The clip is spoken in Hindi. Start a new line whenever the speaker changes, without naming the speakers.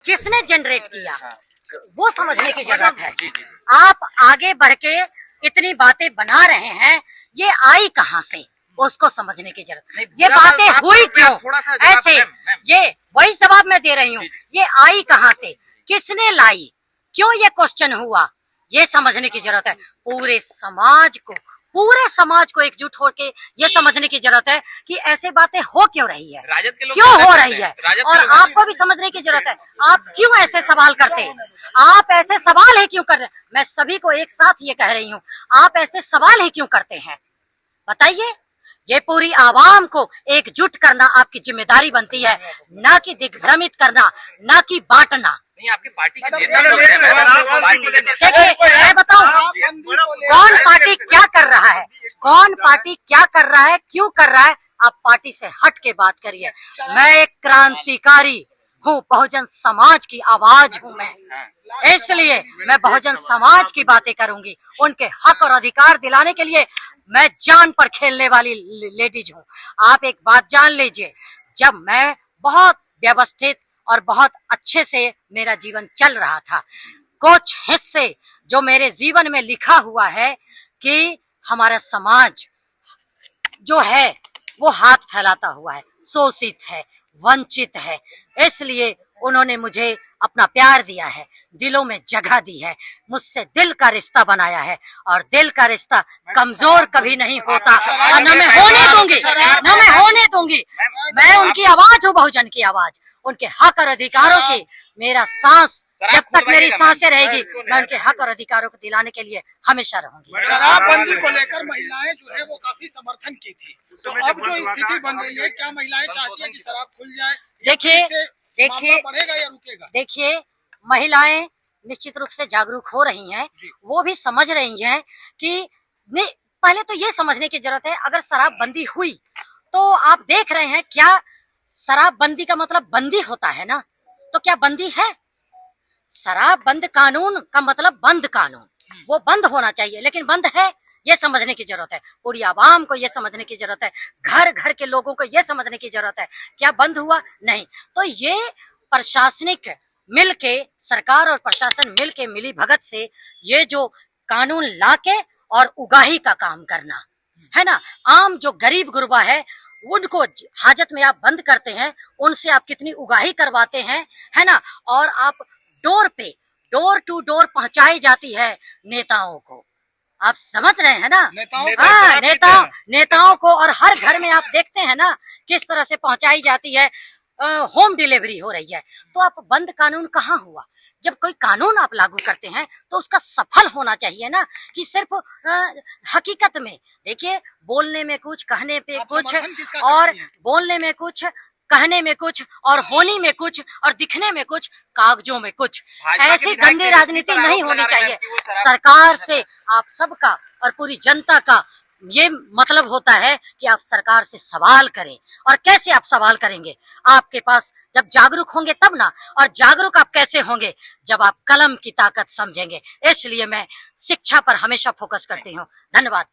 किसने जनरेट किया, वो समझने की जरूरत है। आप आगे बढ़ के इतनी बातें बना रहे हैं, ये आई कहाँ से, उसको समझने की जरूरत। ये बातें हुई क्यों ऐसे, ये वही जवाब मैं दे रही हूँ। ये आई कहाँ से, किसने लाई, क्यों ये क्वेश्चन हुआ, ये समझने की जरूरत है। पूरे समाज को एकजुट होके ये समझने की जरूरत है कि ऐसे बातें हो क्यों रही है, क्यों हो रही है। और आपको भी समझने की जरूरत है, आप क्यों ऐसे सवाल करते हैं, आप ऐसे सवाल ही क्यों कर रहे हैं। मैं सभी को एक साथ ये कह रही हूँ, आप ऐसे सवाल ही क्यों करते हैं, बताइए। ये पूरी आवाम को एकजुट करना आपकी जिम्मेदारी बनती है, ना कि दिग्भ्रमित करना, ना कि बांटना।
आपकी पार्टी के नेता
देखिए मैं बताऊं, कौन पार्टी क्या कर रहा है, कौन पार्टी क्या कर रहा है, क्यों कर रहा है, आप पार्टी से हट के बात करिए। मैं एक क्रांतिकारी हूँ, बहुजन समाज की आवाज हूँ मैं, इसलिए मैं बहुजन समाज की बातें करूंगी। उनके हक और अधिकार दिलाने के लिए मैं जान पर खेलने वाली लेडीज हूँ। आप एक बात जान लीजिए, जब मैं बहुत व्यवस्थित और बहुत अच्छे से मेरा जीवन चल रहा था, कुछ हिस्से जो मेरे जीवन में लिखा हुआ है कि हमारा समाज जो है वो हाथ फैलाता हुआ है, शोषित है, वंचित है, इसलिए उन्होंने मुझे अपना प्यार दिया है, दिलों में जगह दी है, मुझसे दिल का रिश्ता बनाया है, और दिल का रिश्ता कमजोर कभी नहीं होता, और न मैं होने दूंगी, न मैं होने दूंगी। मैं उनकी आवाज हूँ, बहुजन की आवाज, उनके हक और अधिकारों की मेरा सांस, जब तक मेरी सांसें रहेगी, मैं उनके हक और अधिकारों को दिलाने के लिए हमेशा रहूंगी।
शराबबंदी को लेकर महिलाएं जो है वो काफी समर्थन की थी, तो अब जो स्थिति बन रही है, क्या महिलाएं चाहती हैं कि शराब खुल जाए?
देखिए
बढ़ेगा या रुकेगा?
देखिए, महिलाएं निश्चित रूप से जागरूक हो रही हैं, वो भी समझ रही हैं कि पहले तो ये समझने की जरूरत है, अगर शराबबंदी हुई तो आप देख रहे हैं क्या शराबबंदी का मतलब बंदी होता है ना, तो क्या बंदी है? शराब बंद कानून का मतलब बंद कानून, वो बंद होना चाहिए, लेकिन बंद है, ये समझने की जरूरत है। पूरी आवाम को ये समझने की जरूरत है, घर घर के लोगों को ये समझने की जरूरत है, क्या बंद हुआ? नहीं। तो ये प्रशासनिक मिलके, सरकार और प्रशासन मिलके मिली भगत से ये जो कानून लाके और उगाही का काम करना है ना, आम जो गरीब गुरबा है उनको हाजत में आप बंद करते हैं, उनसे आप कितनी उगाही करवाते हैं, है ना, और आप डोर टू डोर पहुंचाई जाती है नेताओं को, आप समझ रहे हैं ना। नेताओं को, और हर घर में आप देखते हैं ना किस तरह से पहुंचाई जाती है, होम डिलीवरी हो रही है। तो आप बंद कानून कहाँ हुआ? जब कोई कानून आप लागू करते हैं तो उसका सफल होना चाहिए ना, कि सिर्फ हकीकत में, देखिए बोलने में कुछ, कहने पे कुछ, और बोलने में कुछ, कहने में कुछ, और होने में कुछ, और दिखने में कुछ, कागजों में कुछ, ऐसी गंदी राजनीति नहीं होनी चाहिए। सरकार से आप सबका और पूरी जनता का ये मतलब होता है कि आप सरकार से सवाल करें, और कैसे आप सवाल करेंगे? आपके पास जब जागरूक होंगे तब ना, और जागरूक आप कैसे होंगे? जब आप कलम की ताकत समझेंगे। इसलिए मैं शिक्षा पर हमेशा फोकस करती हूँ। धन्यवाद।